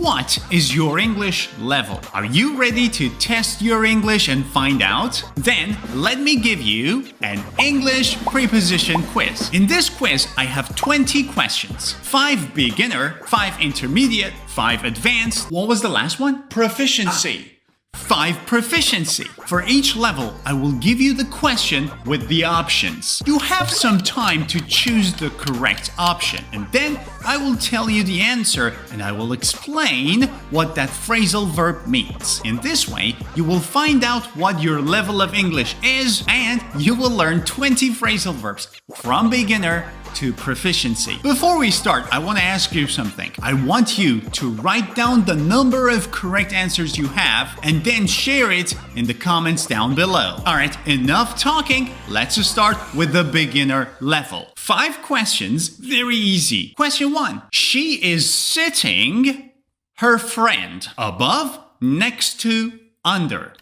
What is your English level? Are you ready to test your English and find out? Then let me give you an English preposition quiz. In this quiz, I have 20 questions. 5 beginner, 5 intermediate, 5 advanced. What was the last one? Proficiency. 5 proficiency. For each level, I will give you the question with the options. You have some time to choose the correct option, and then I will tell you the answer and I will explain what that phrasal verb means. In this way, you will find out what your level of English is, and you will learn 20 phrasal verbs from beginner to proficiency. Before we start, I want to ask you something. I want you to write down the number of correct answers you have and then share it in the comments down below. Alright, enough talking. Let's start with the beginner level. 5 questions, very easy. Question 1. She is sitting her friend above, next to, under.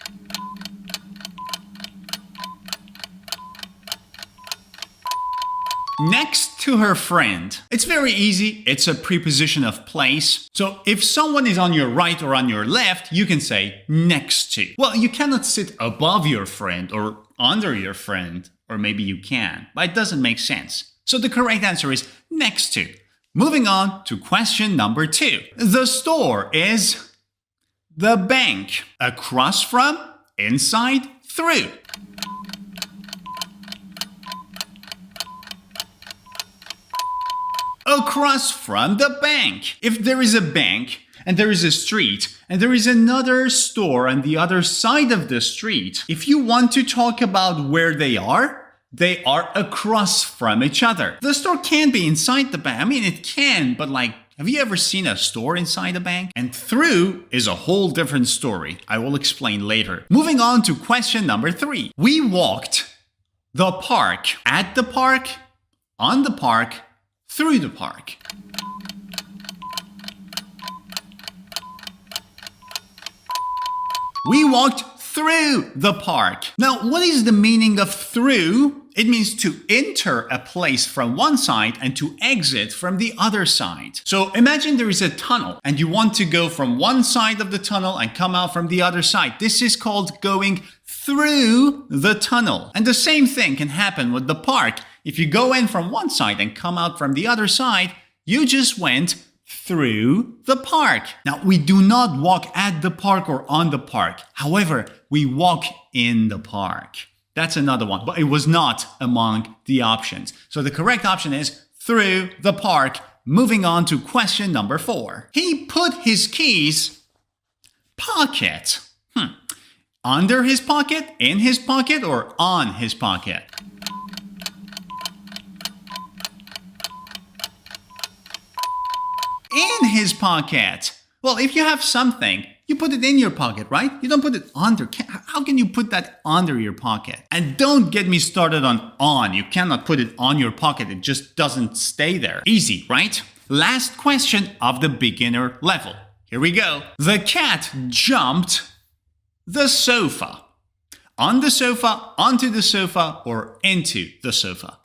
Next to her friend. It's very easy. It's a preposition of place. So if someone is on your right or on your left, you can say next to. Well, you cannot sit above your friend or under your friend, or maybe you can, but it doesn't make sense. So the correct answer is next to. Moving on to question number 2. The store is the bank. Across from, inside, through. Across from the bank. If there is a bank and there is a street and there is another store on the other side of the street, if you want to talk about where they are across from each other. The store can be inside the bank. I mean, it can, but have you ever seen a store inside a bank? And through is a whole different story. I will explain later. Moving on to question number 3. We walked the park, at the park, on the park, through the park. We walked through the park. Now, what is the meaning of through? It means to enter a place from one side and to exit from the other side. So imagine there is a tunnel and you want to go from one side of the tunnel and come out from the other side. This is called going through the tunnel. And the same thing can happen with the park. If you go in from one side and come out from the other side, you just went through the park. Now, we do not walk at the park or on the park. However, we walk in the park. That's another one, but it was not among the options. So the correct option is through the park. Moving on to question number 4. He put his keys pocket. Under his pocket, in his pocket, or on his pocket? In his pocket. Well, if you have something, you put it in your pocket, right? You don't put it under. How can you put that under your pocket? And don't get me started on. You cannot put it on your pocket. It just doesn't stay there. Easy, right? Last question of the beginner level. Here we go. The cat jumped the sofa. On the sofa, onto the sofa, or into the sofa?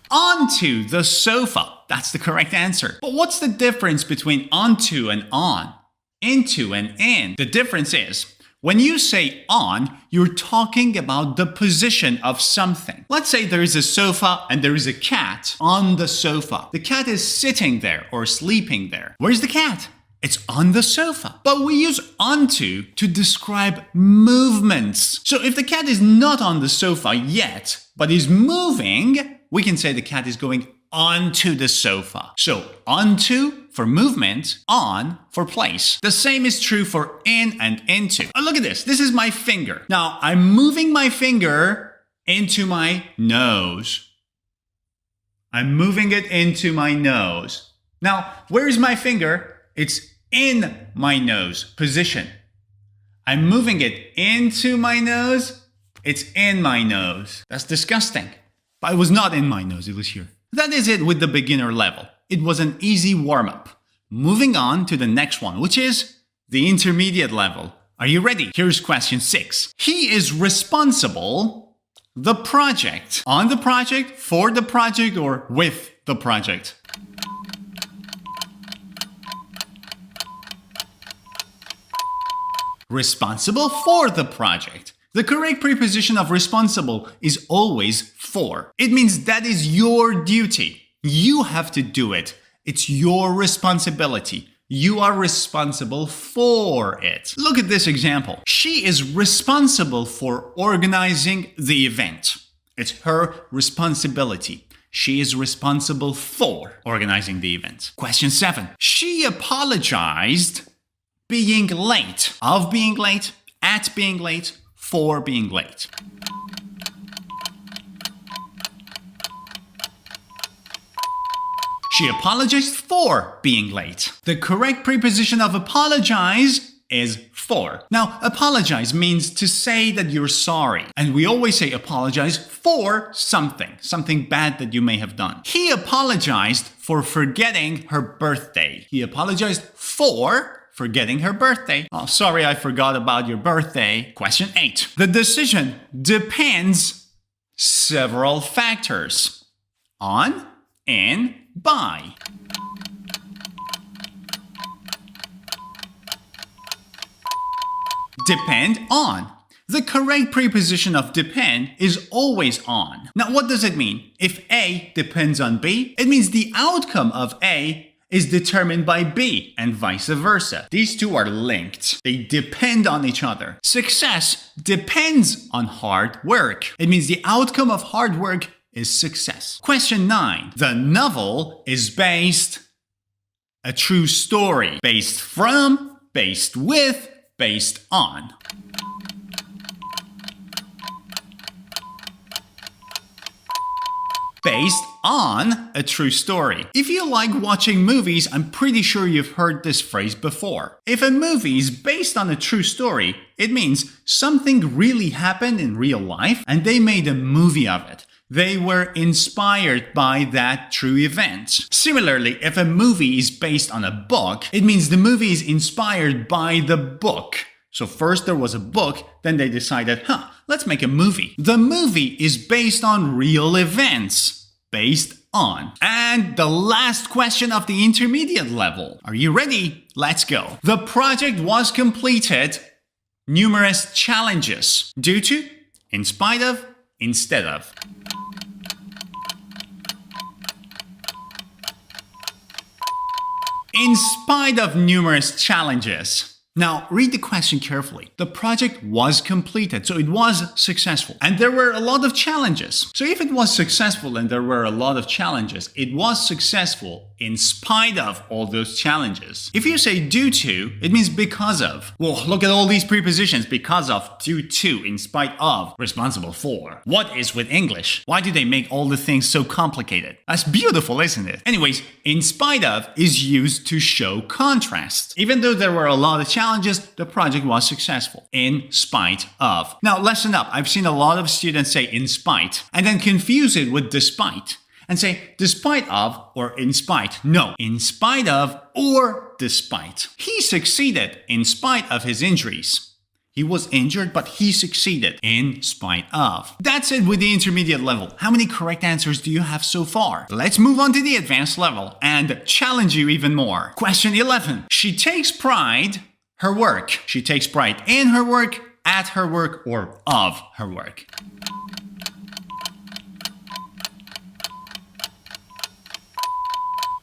Onto the sofa. That's the correct answer. But what's the difference between onto and on? Into and in? The difference is, when you say on, you're talking about the position of something. Let's say there is a sofa and there is a cat on the sofa. The cat is sitting there or sleeping there. Where's the cat? It's on the sofa. But we use onto to describe movements. So if the cat is not on the sofa yet, but is moving, we can say the cat is going onto the sofa. So onto for movement, on for place. The same is true for in and into. Oh, look at this. This is my finger. Now I'm moving my finger into my nose. I'm moving it into my nose. Now, where is my finger? It's in my nose position. I'm moving it into my nose. It's in my nose. That's disgusting. But it was not in my nose, it was here. That is it with the beginner level. It was an easy warm-up. Moving on to the next one, which is the intermediate level. Are you ready? Here's question 6. He is responsible the project. On the project, for the project, or with the project. Responsible for the project. The correct preposition of responsible is always for. It means that is your duty. You have to do it. It's your responsibility. You are responsible for it. Look at this example. She is responsible for organizing the event. It's her responsibility. She is responsible for organizing the event. Question 7. She apologized being late, of being late, at being late, for being late. She apologized for being late. The correct preposition of apologize is for. Now, apologize means to say that you're sorry. And we always say apologize for something bad that you may have done. He apologized for forgetting her birthday. He apologized for forgetting her birthday. Oh, sorry, I forgot about your birthday. Question 8. The decision depends several factors on and by. Depend on. The correct preposition of depend is always on. Now, what does it mean? If A depends on B, it means the outcome of A is determined by B and vice versa. These two are linked. They depend on each other. Success depends on hard work. It means the outcome of hard work is success. Question 9. The novel is based a true story. Based from, based with, based on. Based on a true story. If you like watching movies, I'm pretty sure you've heard this phrase before. If a movie is based on a true story, it means something really happened in real life and they made a movie of it. They were inspired by that true event. Similarly, if a movie is based on a book, it means the movie is inspired by the book. So first there was a book, then they decided, let's make a movie. The movie is based on real events. Based on. And the last question of the intermediate level. Are you ready? Let's go. The project was completed. Numerous challenges. Due to, in spite of, instead of. In spite of numerous challenges. Now, read the question carefully. The project was completed, so it was successful. And there were a lot of challenges. So if it was successful and there were a lot of challenges, it was successful in spite of all those challenges. If you say due to, it means because of. Well, look at all these prepositions. Because of, due to, in spite of, responsible for. What is with English? Why do they make all the things so complicated? That's beautiful, isn't it? Anyways, in spite of is used to show contrast. Even though there were a lot of challenges, the project was successful. In spite of. Now, listen up. I've seen a lot of students say in spite and then confuse it with despite. And say despite of or in spite. No, in spite of or despite. He succeeded in spite of his injuries. He was injured, but he succeeded in spite of. That's it with the intermediate level. How many correct answers do you have so far? Let's move on to the advanced level and challenge you even more. Question 11. She takes pride her work. She takes pride in her work, at her work, or of her work.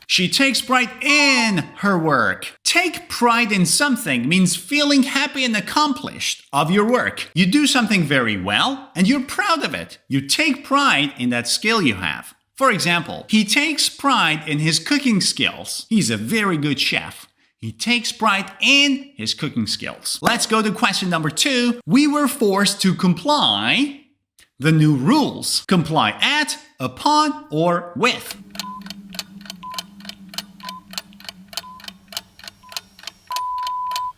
She takes pride in her work. Take pride in something means feeling happy and accomplished of your work. You do something very well and you're proud of it. You take pride in that skill you have. For example, he takes pride in his cooking skills. He's a very good chef. He takes pride in his cooking skills. Let's go to question number 2. We were forced to comply the new rules. Comply at, upon, or with.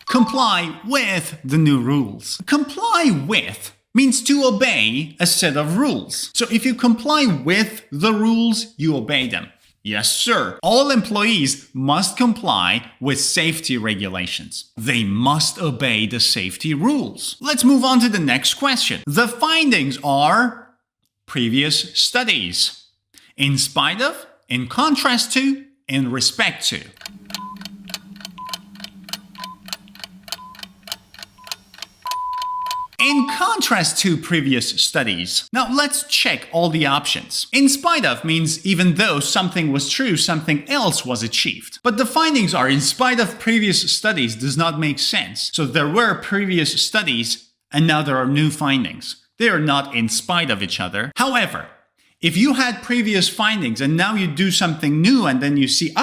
Comply with the new rules. Comply with means to obey a set of rules. So if you comply with the rules, you obey them. Yes, sir. All employees must comply with safety regulations. They must obey the safety rules. Let's move on to the next question. The findings are previous studies. In spite of, in contrast to, in respect to. In contrast to previous studies. Now let's check all the options. In spite of means even though something was true, something else was achieved. But the findings are in spite of previous studies does not make sense. So there were previous studies and now there are new findings. They are not in spite of each other. However, if you had previous findings and now you do something new and then you see,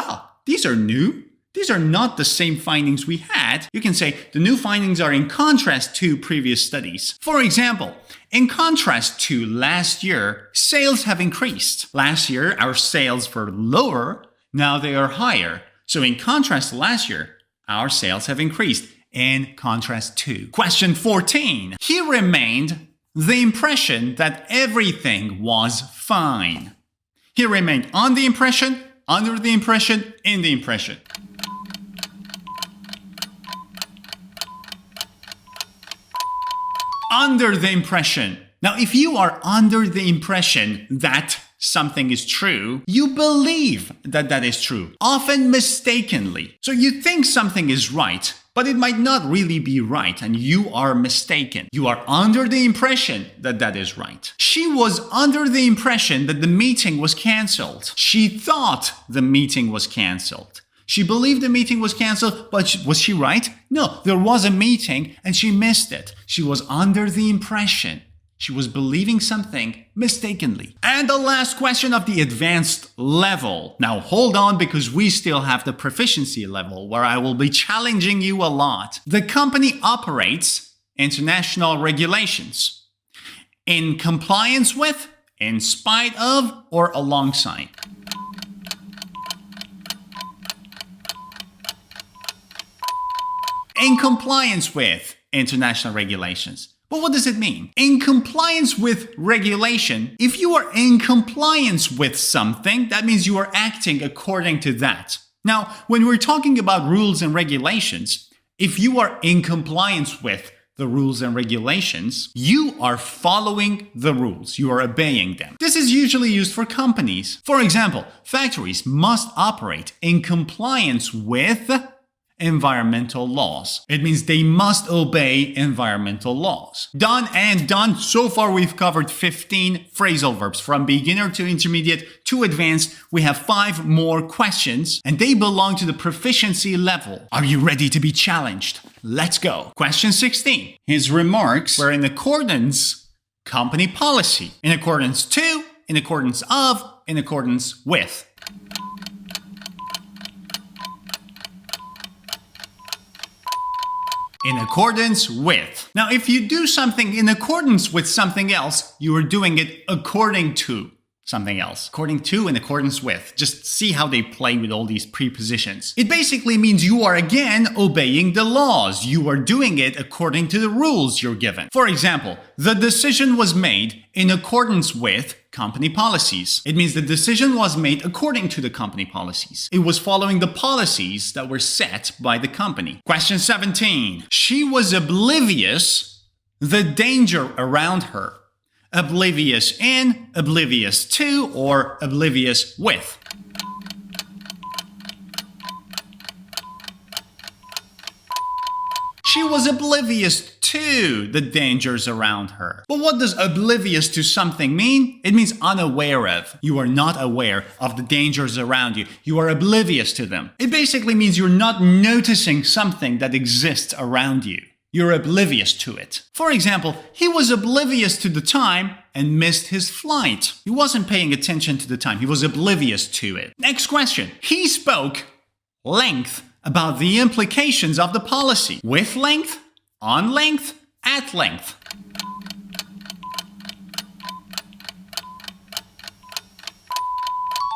these are new. These are not the same findings we had. You can say the new findings are in contrast to previous studies. For example, in contrast to last year, sales have increased. Last year, our sales were lower. Now they are higher. So in contrast to last year, our sales have increased. In contrast to. Question 14. He remained the impression that everything was fine. He remained on the impression, under the impression, in the impression. Under the impression. Now, if you are under the impression that something is true, you believe that that is true, often mistakenly. So you think something is right, but it might not really be right, and you are mistaken. You are under the impression that that is right. She was under the impression that the meeting was cancelled. She thought the meeting was cancelled. She believed the meeting was cancelled, but was she right? No, there was a meeting and she missed it. She was under the impression. She was believing something mistakenly. And the last question of the advanced level. Now hold on because we still have the proficiency level where I will be challenging you a lot. The company operates international regulations in compliance with, in spite of, or alongside. In compliance with international regulations. But what does it mean? In compliance with regulation, if you are in compliance with something, that means you are acting according to that. Now, when we're talking about rules and regulations, if you are in compliance with the rules and regulations, you are following the rules. You are obeying them. This is usually used for companies. For example, factories must operate in compliance with environmental laws. It means they must obey environmental laws. Done and done. So far we've covered 15 phrasal verbs from beginner to intermediate to advanced. We have 5 more questions and they belong to the proficiency level. Are you ready to be challenged? Let's go. Question 16. His remarks were in accordance company policy. In accordance to, in accordance of, in accordance with. In accordance with. Now, if you do something in accordance with something else, you are doing it according to something else. According to, in accordance with. Just see how they play with all these prepositions. It basically means you are again obeying the laws. You are doing it according to the rules you're given. For example, the decision was made in accordance with company policies. It means the decision was made according to the company policies. It was following the policies that were set by the company. Question 17. She was oblivious the danger around her. Oblivious in, oblivious to, or oblivious with. She was oblivious to the dangers around her. But what does oblivious to something mean? It means unaware of. You are not aware of the dangers around you. You are oblivious to them. It basically means you're not noticing something that exists around you. You're oblivious to it. For example, he was oblivious to the time and missed his flight. He wasn't paying attention to the time. He was oblivious to it. Next question. He spoke length about the implications of the policy. With length, on length, at length.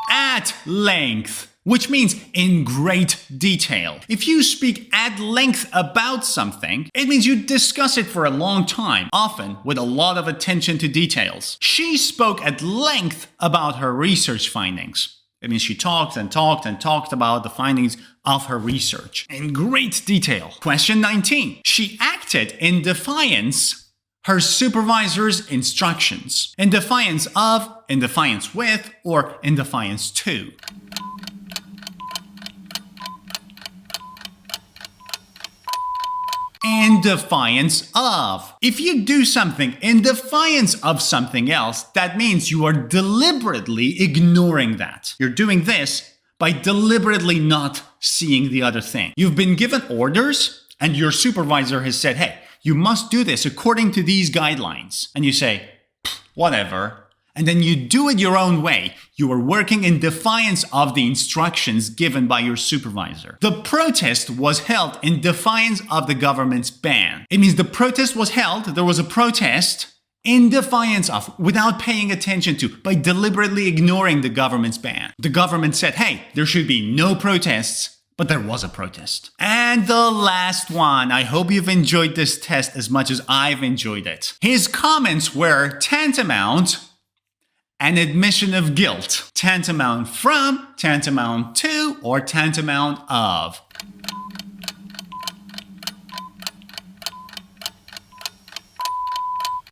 At length. Which means in great detail. If you speak at length about something, it means you discuss it for a long time, often with a lot of attention to details. She spoke at length about her research findings. It means she talked and talked and talked about the findings of her research in great detail. Question 19. She acted in defiance her supervisor's instructions. In defiance of, in defiance with, or in defiance to. In defiance of. If you do something in defiance of something else, that means you are deliberately ignoring that. You're doing this by deliberately not seeing the other thing. You've been given orders and your supervisor has said, hey, you must do this according to these guidelines. And you say, whatever. And then you do it your own way. You are working in defiance of the instructions given by your supervisor. The protest was held in defiance of the government's ban. It means the protest was held, there was a protest in defiance of, without paying attention to, by deliberately ignoring the government's ban. The government said, hey, there should be no protests, but there was a protest. And the last one, I hope you've enjoyed this test as much as I've enjoyed it. His comments were tantamount an admission of guilt. Tantamount from, tantamount to, or tantamount of.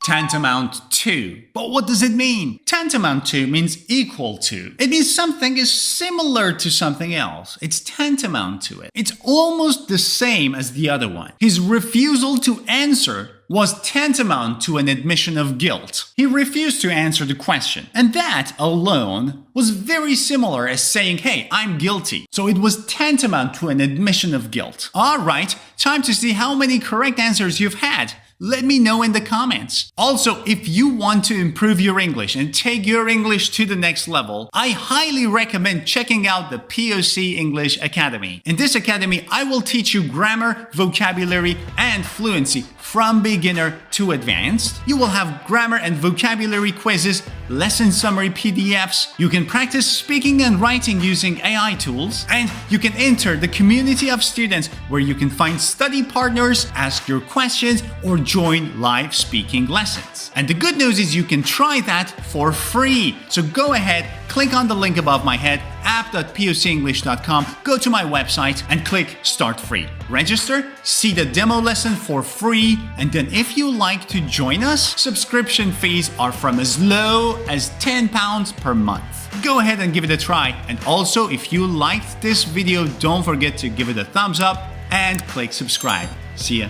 Tantamount to. But what does it mean? Tantamount to means equal to. It means something is similar to something else. It's tantamount to it. It's almost the same as the other one. His refusal to answer was tantamount to an admission of guilt. He refused to answer the question. And that alone was very similar as saying, hey, I'm guilty. So it was tantamount to an admission of guilt. All right, time to see how many correct answers you've had. Let me know in the comments. Also, if you want to improve your English and take your English to the next level, I highly recommend checking out the POC English Academy. In this academy, I will teach you grammar, vocabulary, and fluency from beginner to advanced. You will have grammar and vocabulary quizzes, lesson summary PDFs. You can practice speaking and writing using AI tools, and you can enter the community of students where you can find study partners, ask your questions, or join live speaking lessons. And the good news is you can try that for free. So go ahead, click on the link above my head, app.pocenglish.com, go to my website and click Start Free. Register, see the demo lesson for free, and then if you like to join us, subscription fees are from as low as £10 per month. Go ahead and give it a try. And also, if you liked this video, don't forget to give it a thumbs up and click subscribe. See ya.